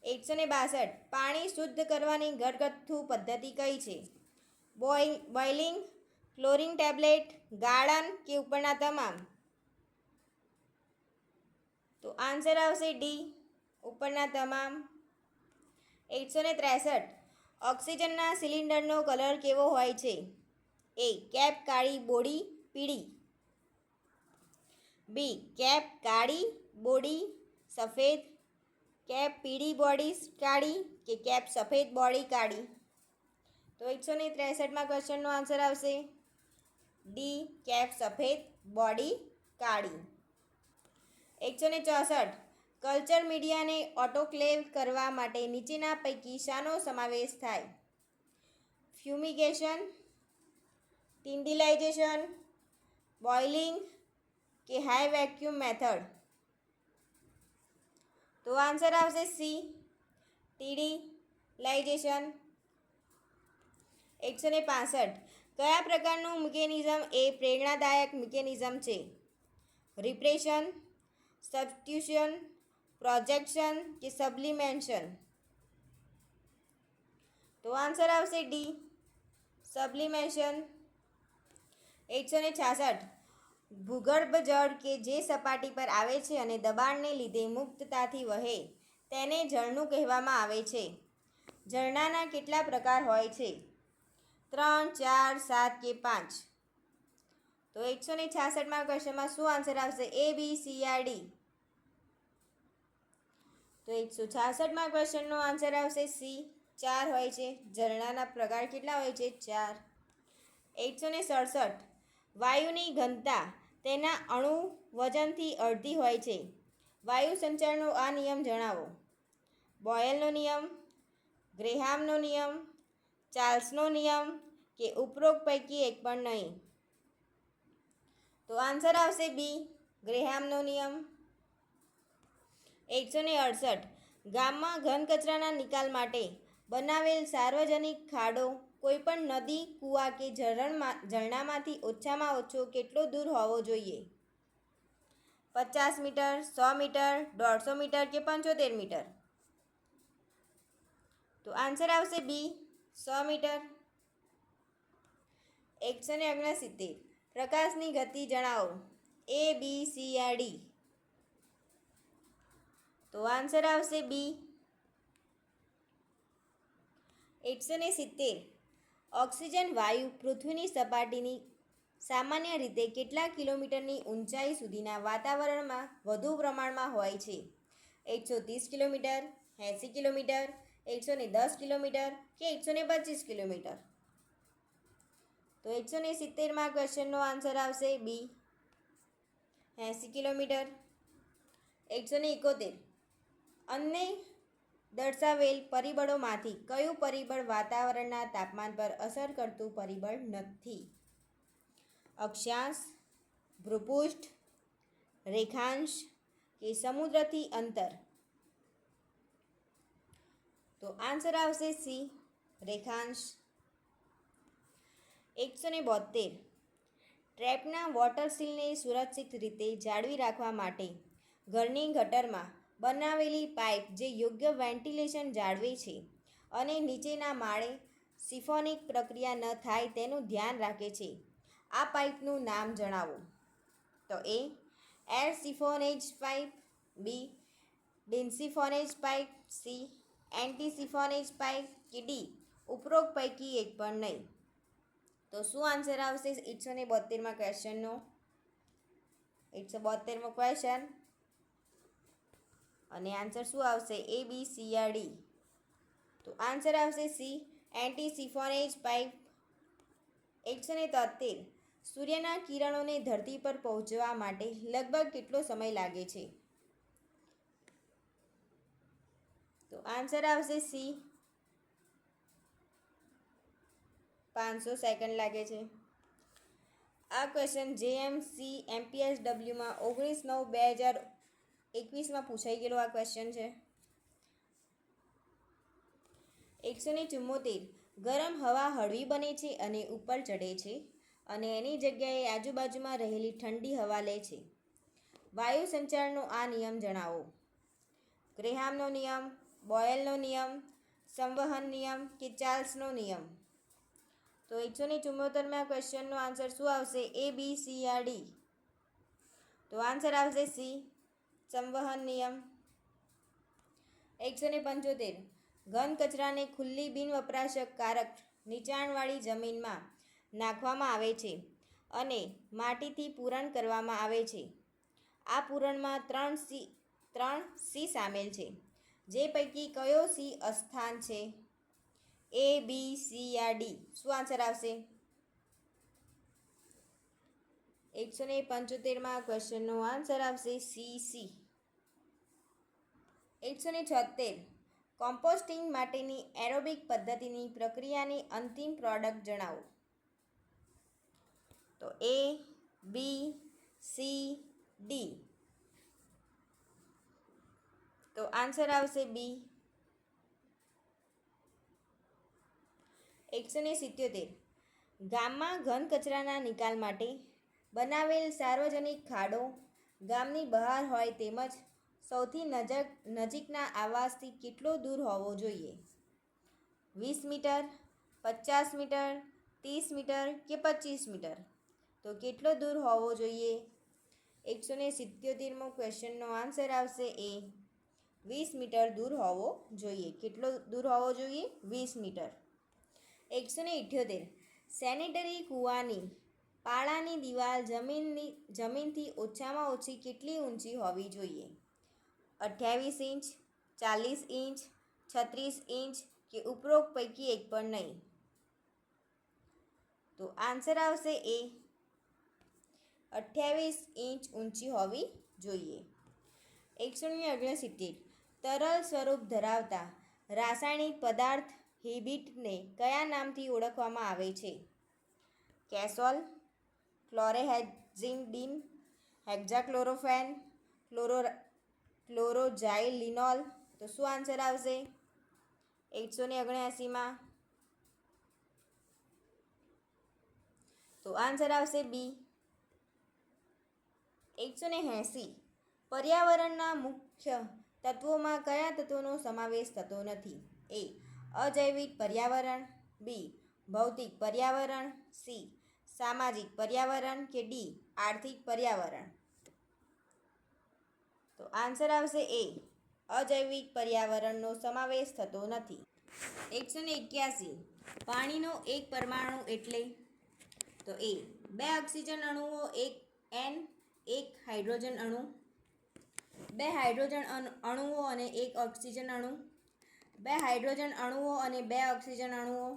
162 પાણી શુદ્ધ કરવાની ઘરગથ્થુ પદ્ધતિ કઈ છે? બોઇલિંગ, ક્લોરીન ટેબ્લેટ, ગાળણ કે ઉપરના તમામ? તો આન્સર આવશે ડી, ઉપરના તમામ. 163 ઓક્સિજનના સિલિન્ડરનો કલર કેવો હોય છે? એ કેપ કાળી, બોડી પીળી. બી કેપ કાળી, બોડી સફેદ. કેપ પીળી, બોડી કાળી કે કેપ સફેદ, બોડી કાળી? તો 163માં ક્વેશ્ચનનો આન્સર આવશે ડી, કેપ સફેદ, બોડી કાળી. 164 કલ્ચર મીડિયાને ઓટોક્લેવ કરવા માટે નીચેના પૈકી શાનો સમાવેશ થાય? ફ્યુમિગેશન, ટિન્ડિલાઇઝેશન, બોઇલિંગ કે હાઈ વેક્યુમ મેથડ? તો આન્સર આવશે સી, ટિન્ડિલાઇઝેશન. 165 કયા પ્રકારનું મિકેનિઝમ એ પ્રેરણાદાયક મિકેનિઝમ છે? રિપ્રેશન, સબસ્ટિટ્યુશન, પ્રોજેક્શન કે સબ્લિમેશન? તો આન્સર આવશે ડી, સબ્લિમેશન. 166 ભૂગર્ભ જળ કે જે સપાટી પર આવે છે અને દબાણને લીધે મુક્તતાથી વહે તેને ઝરણું કહેવામાં આવે છે. ઝરણાના કેટલા પ્રકાર હોય છે? 3, 4, 7 કે 5? તો 166માં ક્વેશ્ચનમાં શું આન્સર આવશે? એ, બી, સી યા ડી? તો 166માં ક્વેશ્ચનનો આન્સર આવશે સી, 4 હોય છે. ઝરણાના પ્રકાર કેટલા હોય છે? 4. 167 વાયુની ઘનતા તેના અણુ વજનથી અડધી હોય છે. વાયુ સંચારનો આ નિયમ જણાવો. બોયલનો નિયમ, ગ્રેહામનો નિયમ, ચાર્લ્સનો નિયમ કે ઉપરોક્ત પૈકી એક પણ નહીં? તો આન્સર આવશે બી, ગ્રેહામનો નિયમ. 168 ગામમાં ઘન કચરાના નિકાલ માટે બનાવેલ સાર્વજનિક ખાડો કોઈપણ નદી, કૂવા કે ઝરણામાંથી ઓછામાં ઓછો કેટલો દૂર હોવો જોઈએ? 50 મીટર, 100 મીટર, 150 મીટર કે 75 મીટર? તો આન્સર આવશે બી, 100 મીટર. 169 પ્રકાશની ગતિ જણાવો. એ, બી, સી યા ડી? તો આન્સર આવશે બી. 170 ઓક્સિજન વાયુ પૃથ્વીની સપાટીની સામાન્ય રીતે કેટલા કિલોમીટરની ઊંચાઈ સુધીના વાતાવરણમાં વધુ પ્રમાણમાં હોય છે? 130 કિલોમીટર, 80 કિલોમીટર, 110 કિલોમીટર કે 125 કિલોમીટર? તો 170માં ક્વેશ્ચનનો આન્સર આવશે બી, 80 કિલોમીટર. 171 અન્ય દર્શાવેલ પરિબળોમાંથી કયું પરિબળ વાતાવરણના તાપમાન પર અસર કરતું પરિબળ નથી? અક્ષાંશ, ભૂપૃષ્ઠ, રેખાંશ કે સમુદ્રથી અંતર? તો આન્સર આવશે સી, રેખાંશ. 172 ટ્રેપના વોટર સીલને સુરક્ષિત રીતે જાળવી રાખવા માટે ઘરની ગટરમાં બનાવેલી પાઇપ જે યોગ્ય વેન્ટિલેશન જાળવે છે અને નીચેના માળે સિફોનિક પ્રક્રિયા ન થાય તેનું ધ્યાન રાખે છે, આ પાઇપનું નામ જણાવો. તો એ એર સિફોનેજ પાઇપ, બી ડિસિફોનેજ પાઇપ, સી એન્ટી સિફોનેજ પાઇપ કે ડી ઉપરોક્ત પૈકી એક પણ નહીં? તો શું આન્સર આવશે 172માં ક્વેશ્ચનનો? 172મો ક્વેશ્ચન અને આન્સર શું આવશે? એ, બી, સી યા ડી? તો આન્સર આવશે સી, એન્ટી સિફોનેજ પાઇપ. 173 સૂર્યના કિરણોને ધરતી પર પહોંચવા માટે લગભગ કેટલો સમય લાગે છે? તો આન્સર આવશે સી. 500 સેકન્ડ લાગે છે. આ ક્વેશ્ચન JMC MPSWમાં 19/9/2021માં પૂછાઈ ગયેલો આ ક્વેશ્ચન છે. 174. ગરમ હવા હળવી બને છે અને ઉપર ચડે છે અને એની જગ્યાએ આજુબાજુમાં રહેલી ઠંડી હવા લે છે. વાયુ સંચારનો આ નિયમ જણાવો. ગ્રેહામનો નિયમ, બોયલનો નિયમ, સંવહન નિયમ કે ચાર્લ્સનો નિયમ. તો 174માં ક્વેશ્ચનનો આન્સર શું આવશે? A, B, C યા D? તો આન્સર આવશે સી, સંવહન નિયમ. 175. ઘન કચરાને ખુલ્લી બિનવપરાશકારક નીચાણવાળી જમીનમાં નાખવામાં આવે છે અને માટીથી પૂરણ કરવામાં આવે છે. આ પૂરણમાં 3 C સામેલ છે. જે પૈકી કયો સી અસ્થાન છે? A, B, C યા D? શું આન્સર આવશે? 175માં ક્વેશ્ચનનો આન્સર આવશે સી. 176. કોમ્પોસ્ટિંગ માટેની એરોબિક પદ્ધતિની પ્રક્રિયાની અંતિમ પ્રોડક્ટ જણાવો. તો A, B, C, D? તો આન્સર આવશે બી. 177. ગામમાં ઘન કચરાના નિકાલ માટે બનાવેલ સાર્વજનિક ખાડો ગામની બહાર હોય તેમજ સૌથી નજીકના આવાસથી કેટલો દૂર હોવો જોઈએ? 20 મીટર, 50 મીટર, 30 મીટર કે 25 મીટર? તો કેટલો દૂર હોવો જોઈએ? 177મો ક્વેશ્ચનનો આન્સર આવશે એ, 20 મીટર દૂર હોવો જોઈએ. કેટલો દૂર હોવો જોઈએ? 20 મીટર. 178. સેનેટરી કૂવાની પાળાની દિવાલ જમીનથી ઓછામાં ઓછી કેટલી ઊંચી હોવી જોઈએ? 28 ઇંચ, 40 ઇંચ, 36 ઇંચ કે ઉપરોક્ત પૈકી એક પણ નહીં? તો આન્સર આવશે એ, 28 ઇંચ ઊંચી હોવી જોઈએ. 169. તરલ સ્વરૂપ ધરાવતા રાસાયણિક પદાર્થ હેબિટને કયા નામથી ઓળખવામાં આવે છે? કેસોલ, ક્લોરેહેક્ઝિડિન, હેક્ઝાક્લોરોફેન, ક્લોરોઝાઇલિનોલ? તો શું આન્સર આવશે 179માં? તો આન્સર આવશે બી. 180. પર્યાવરણના મુખ્ય તત્વોમાં કયા તત્વોનો સમાવેશ થતો નથી? A, અજૈવિક પર્યાવરણ, બી, ભૌતિક પર્યાવરણ, સી, સામાજિક પર્યાવરણ કે ડી, આર્થિક પર્યાવરણ? તો આન્સર આવશે એ, અજૈવિક પર્યાવરણનો સમાવેશ થતો નથી. 181. પાણીનો એક પરમાણુ એટલે? તો એ, 2 ઓક્સિજન અણુઓ, 1 હાઇડ્રોજન અણુ, 2 હાઇડ્રોજન અણુઓ અને 1 ઓક્સિજન અણુ, 2 હાઇડ્રોજન અણુઓ અને 2 ઓક્સિજન અણુઓ,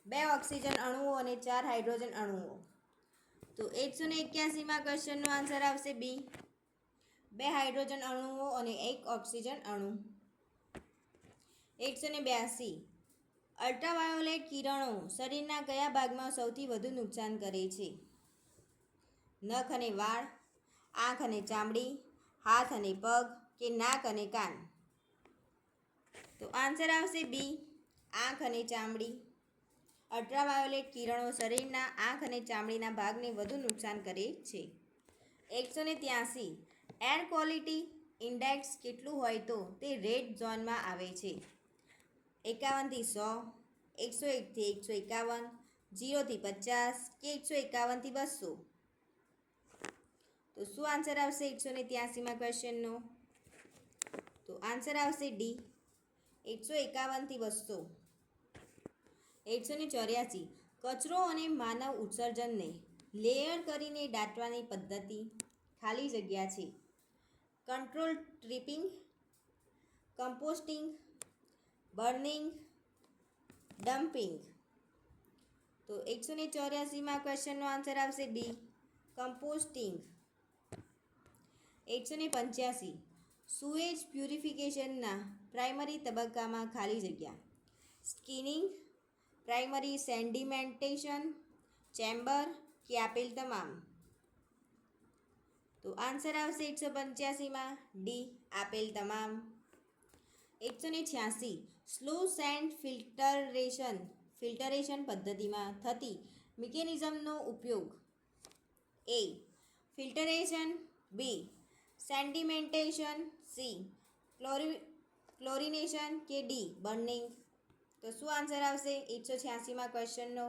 2 ઓક્સિજન અણુઓ અને 4 હાઇડ્રોજન અણુઓ? તો 181માં ક્વેશ્ચનનો આન્સર આવશે બી, 2 હાઇડ્રોજન અણુઓ અને 1 ઓક્સિજન અણુ. 182. અલ્ટ્રાવાયોલેટ કિરણો શરીરના કયા ભાગમાં સૌથી વધુ નુકસાન કરે છે? નખ અને વાળ, આંખ અને ચામડી, હાથ અને પગ કે નાક અને કાન? તો આન્સર આવશે બી, આંખ અને ચામડી. અલ્ટ્રાવાયોલેટ કિરણો શરીરના આંખ અને ચામડીના ભાગને વધુ નુકસાન કરે છે. 183. એર ક્વોલિટી ઇન્ડેક્સ કેટલું હોય તો તે રેડ ઝોનમાં આવે છે? 51 થી 100, 101 થી 151, 0 થી 50 કે 151 થી 200? તો શું આન્સર આવશે 183માં ક્વેશ્ચનનો? તો આન્સર આવશે ડી, 151 થી 200. 184. કચરો અને માનવ ઉત્સર્જનને લેયર કરીને દાટવાની પદ્ધતિ ખાલી જગ્યા છે? Control tripping, composting, burning, dumping? તો 184માં ક્વેશ્ચનનો આન્સર આવશે બી, કમ્પોસ્ટિંગ. 185. સુએજ પ્યુરિફિકેશનના પ્રાઇમરી તબક્કામાં ખાલી જગ્યા. સ્કિનિંગ, પ્રાઇમરી સેન્ડિમેન્ટેશન, ચેમ્બર કે આપેલ તમામ. તો આન્સર આવશે 185માં ડી, આપેલ તમામ. 186 સ્લો સેન્ડ ફિલ્ટરેશન પદ્ધતિમાં થતી મિકેનિઝમનો ઉપયોગ. એ. ફિલ્ટરેશન, બી. સેન્ડિમેન્ટેશન, સી. ક્લોરિનેશન કે ડી. બર્નિંગ. તો શું આન્સર આવશે 186માં ક્વેશ્ચનનો?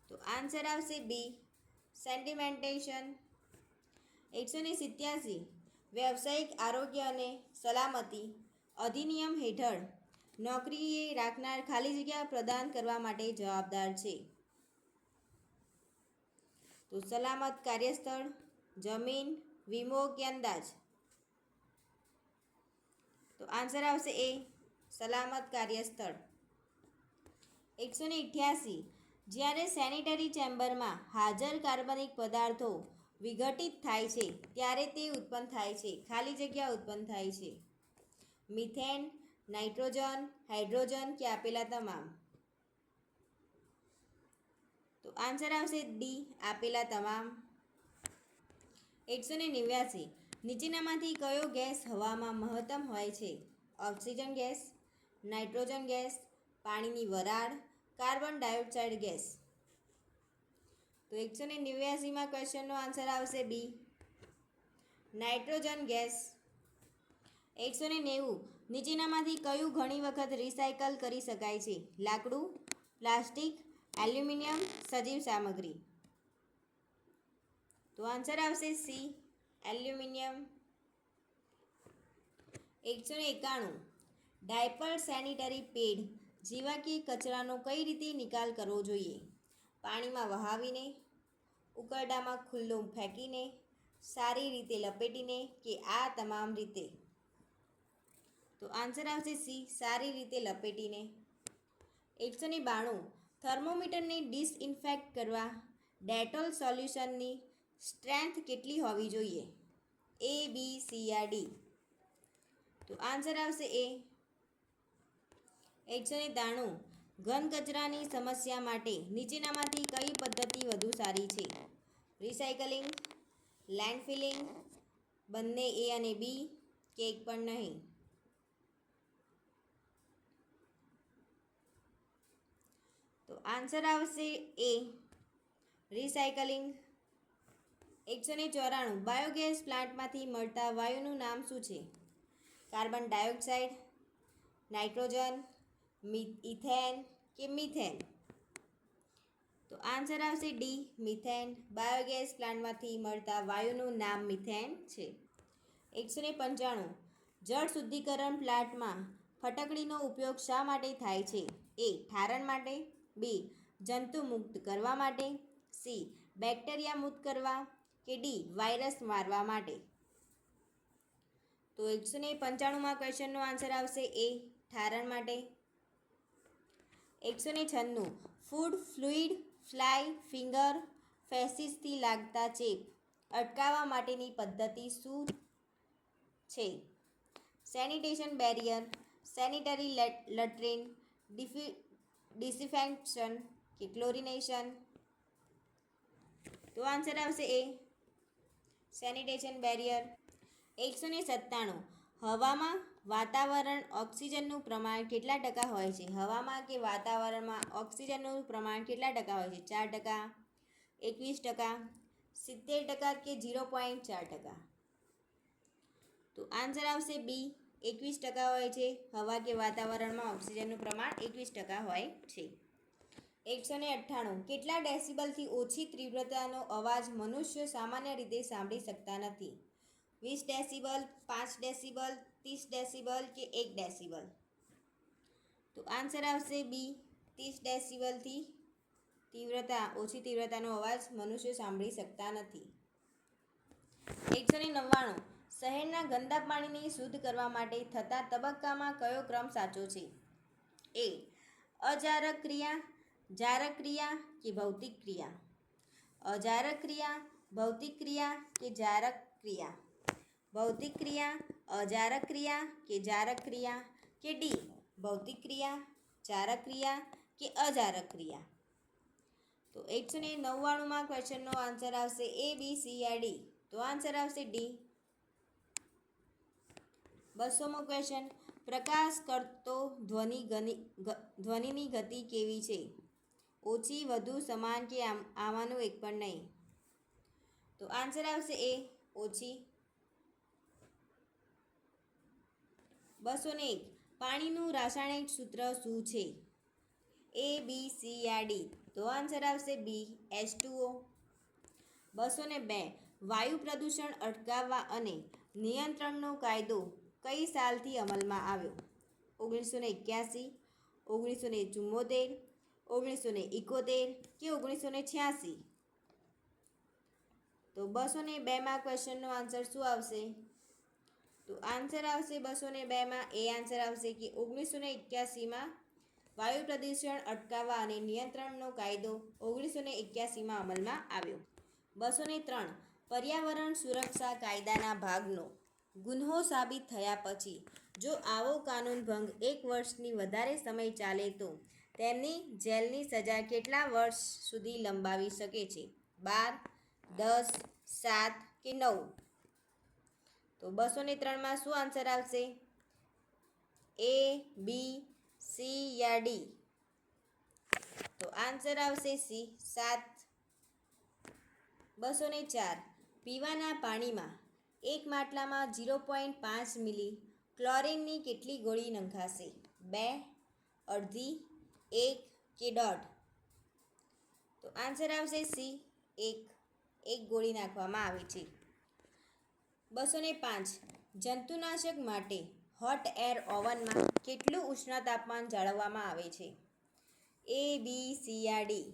તો આન્સર આવશે બી, સેન્ડિમેન્ટેશન. 187 વ્યવસાયિક આરોગ્ય અને સલામતી અધિનિયમ હેઠળ નોકરીએ રાખનાર ખાલી જગ્યા પ્રદાન કરવા માટે જવાબદાર છે. તો સલામત કાર્યસ્થળ, જમીન, વીમો કે અંદાજ. તો આન્સર આવશે એ, સલામત કાર્યસ્થળ. 188 જ્યારે સેનિટરી ચેમ્બરમાં હાજર કાર્બનિક પદાર્થો વિઘટિત થાય છે ત્યારે તે ઉત્પન્ન થાય છે ખાલી જગ્યા ઉત્પન્ન થાય છે. મિથેન, નાઇટ્રોજન, હાઇડ્રોજન કે આપેલા તમામ. તો આન્સર આવશે ડી, આપેલા તમામ. 189 નીચેનામાંથી કયો ગેસ હવામાં મહત્તમ હોય છે? ઓક્સિજન ગેસ, નાઇટ્રોજન ગેસ, પાણીની વરાળ, કાર્બન ડાયોક્સાઇડ ગેસ. તો 189માં ક્વેશ્ચનનો આન્સર આવશે બી, નાઇટ્રોજન ગેસ. 190 નીચેનામાંથી કયું ઘણી વખત રિસાયકલ કરી શકાય છે? લાકડું, પ્લાસ્ટિક, એલ્યુમિનિયમ, સજીવ સામગ્રી. તો આન્સર આવશે C, aluminium. 191 diaper, sanitary pad જીવાકીય કચરાનો કઈ રીતે નિકાલ કરવો જોઈએ? પાણીમાં વહાવીને, ઉકરડામાં ખુલ્લો ફેંકીને, સારી રીતે લપેટીને કે આ તમામ રીતે. તો આન્સર આવશે સી, સારી રીતે લપેટીને. 192 થર્મોમીટરને ડિસઇન્ફેક્ટ કરવા ડેટોલ સોલ્યુશનની સ્ટ્રેન્થ કેટલી હોવી જોઈએ? એ, બી, સી યા ડી. તો આન્સર આવશે એ. 193 ઘન કચરાની સમસ્યા માટે નીચેનામાંથી કઈ પદ્ધતિ વધુ સારી છે? રિસાયકલિંગ, લેન્ડફિલિંગ, બંને એ અને બી કે એક પણ નહીં. તો આન્સર આવશે એ, રિસાયકલિંગ. 194 બાયોગેસ પ્લાન્ટમાંથી મળતા વાયુનું નામ શું છે? કાર્બન ડાયોક્સાઇડ, નાઇટ્રોજન, ઇથેન કે મિથેન. તો આન્સર આવશે ડી, મિથેન. બાયોગેસ પ્લાન્ટમાંથી મળતા વાયુનું નામ મિથેન છે. 195 જળ શુદ્ધિકરણ પ્લાન્ટમાં ફટકડીનો ઉપયોગ શા માટે થાય છે? એ. ઠારણ માટે, બી. જંતુ મુક્ત કરવા માટે, સી. બેક્ટેરિયા મુક્ત કરવા કે ડી. વાયરસ મારવા માટે. તો 195માં ક્વેશ્ચનનો આન્સર આવશે એ, ઠારણ માટે. 196 ફૂડ, ફ્લુઇડ, ફ્લાય, ફિંગર, ફેસીસથી લાગતા ચેપ અટકાવવા માટેની પદ્ધતિ શું છે? સેનિટેશન બેરિયર, સેનિટરી લટ્રિન, ડિસઇન્ફેક્શન કે ક્લોરિનેશન. તો આન્સર આવશે એ, સેનિટેશન બેરિયર. 197 હવામાં વાતાવરણ ઓક્સિજનનું પ્રમાણ કેટલા ટકા હોય છે? હવામાં કે વાતાવરણમાં ઓક્સિજનનું પ્રમાણ કેટલા ટકા હોય છે? 4%, 21%, 70% કે 0.4%. તો આન્સર આવશે બી, 21% હોય છે. હવા કે વાતાવરણમાં ઓક્સિજનનું પ્રમાણ 21% હોય છે. 198 કેટલા ડેસિબલથી ઓછી તીવ્રતાનો અવાજ મનુષ્ય સામાન્ય રીતે સાંભળી શકતા નથી? 20 ડેસિબલ, 5 ડેસિબલ, 30 ડેસિબલ કે 1 ડેસિબલ. તો આન્સર આવશે બી, 30 ડેસિબલથી ઓછી તીવ્રતાનો અવાજ મનુષ્ય સાંભળી શકતા નથી. 199 શહેરના ગંદા પાણીને શુદ્ધ કરવા માટે થતા તબક્કામાં કયો ક્રમ સાચો છે? એ. અજારક ક્રિયા, જારક ક્રિયા કે ભૌતિક ક્રિયા. અજારક ક્રિયા, ભૌતિક ક્રિયા કે જારક ક્રિયા. ભૌતિક ક્રિયા, અજારક ક્રિયા કે જારક ક્રિયા, કે ડી ભૌતિક ક્રિયા, જારક ક્રિયા કે અજારક ક્રિયા? તો 199માં ક્વેશ્ચનનો આન્સર આવશે એ, બી, સી યા ડી. તો આન્સર આવશે ડી. 200મો ક્વેશ્ચન, પ્રકાશ કરતો ધ્વનિની ગતિ કેવી છે? ઓછી, વધુ, સમાન કે આમાંનું એક પણ નહીં? તો આન્સર આવશે એ, ઓછી. 201, પાણીનું રાસાયણિક સૂત્ર શું છે? એ, બી, સી યા ડી? તો આન્સર આવશે બી, H2O. 202, વાયુ પ્રદૂષણ અટકાવવા અને નિયંત્રણનો કાયદો કઈ સાલથી અમલમાં આવ્યો? 1981, 1974, 1971 કે 1986? તો 202માં ક્વેશ્ચનનો આન્સર શું આવશે? તો આન્સર આવશે 202માં એ આન્સર આવશે કે 1981માં વાયુ પ્રદૂષણ અટકાવવા અને નિયંત્રણનો કાયદો 1981માં અમલમાં આવ્યો. 203, પર્યાવરણ સુરક્ષા કાયદાના ભાગનો ગુન્હો સાબિત થયા પછી જો આવો કાનૂન ભંગ 1 વર્ષની વધારે સમય ચાલે તો તેમની જેલની સજા કેટલા વર્ષ સુધી લંબાવી શકે છે? 12, 10, 7 કે 9? તો 203માં શું આન્સર આવશે? એ, બી, સી યા ડી? તો આન્સર આવશે સી, 7. 204, પીવાના પાણીમાં એક માટલામાં 0.5 મિલી ક્લોરીનની કેટલી ગોળી નંખાશે? 2, અડધી, 1 કે 1.5? તો આન્સર આવશે સી, 1 ગોળી નાખવામાં આવે છે. 205, જંતુનાશક માટે હોટ એર ઓવનમાં કેટલું ઉષ્ણ તાપમાન જાળવવામાં આવે છે? એ, બી, સી યા ડી?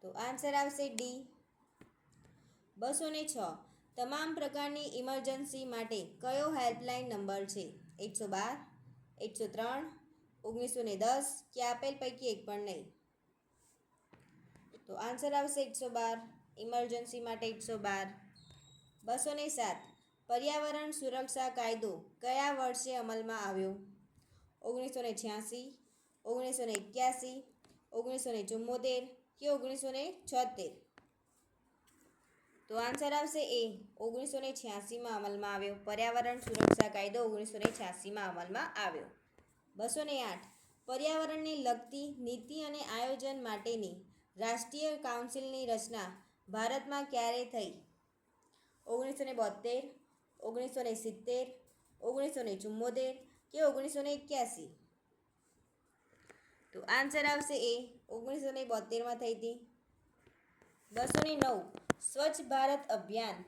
તો આન્સર આવશે ડી. 206, તમામ પ્રકારની ઇમરજન્સી માટે કયો હેલ્પલાઇન નંબર છે? 112, 103, 1910 કે આપેલ પૈકી એક પણ નહીં? તો આન્સર આવશે 112, ઇમરજન્સી માટે 112. 207, પર્યાવરણ સુરક્ષા કાયદો કયા વર્ષે અમલમાં આવ્યો? 1986, 1981, 1974 કે 1976? તો આન્સર આવશે એ, 1986માં અમલમાં આવ્યો. પર્યાવરણ સુરક્ષા કાયદો 1986માં અમલમાં આવ્યો. 208, પર્યાવરણને લગતી નીતિ અને આયોજન માટેની રાષ્ટ્રીય કાઉન્સિલની રચના ભારતમાં ક્યારે થઈ? 1972, 1970, 1974 કે 1981? તો આન્સર આવશે એ, 1972માં થઈ હતી. 209, સ્વચ્છ ભારત અભિયાન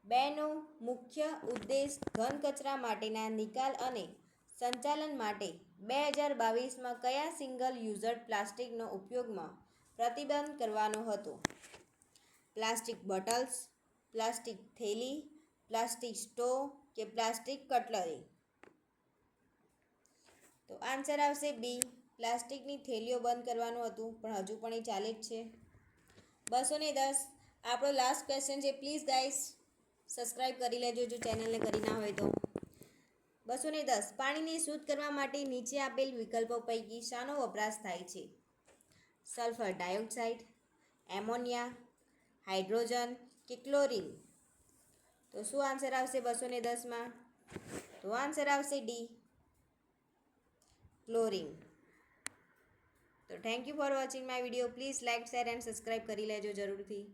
2નો મુખ્ય ઉદ્દેશ ઘન કચરા માટેના નિકાલ અને સંચાલન માટે 2022માં કયા સિંગલ યુઝર પ્લાસ્ટિકનો ઉપયોગમાં પ્રતિબંધ કરવાનો હતો? પ્લાસ્ટિક બોટલ્સ, પ્લાસ્ટિક થેલી, પ્લાસ્ટિક સ્ટ્રો કે પ્લાસ્ટિક કટલરી? તો આન્સર આવશે બી, પ્લાસ્ટિકની થેલીઓ બંધ કરવાનું હતું, પણ હજુ પણ એ ચાલે જ છે. 210, આપણો લાસ્ટ ક્વેશ્ચન છે. પ્લીઝ ગાઈસ સબસ્ક્રાઈબ કરી લેજો જો ચેનલને કરી ના હોય તો. 210, પાણીને શુદ્ધ કરવા માટે નીચે આપેલ વિકલ્પો પૈકી શાનો વપરાશ થાય છે? સલ્ફર ડાયોક્સાઇડ, એમોનિયા, હાઇડ્રોજન કે ક્લોરીન? તો શું આન્સર આવશે 210માં? તો આન્સર આવશે ડી, ક્લોરીન. તો thank you for watching my video. Please like, share and subscribe કરી લેજો જરૂરથી.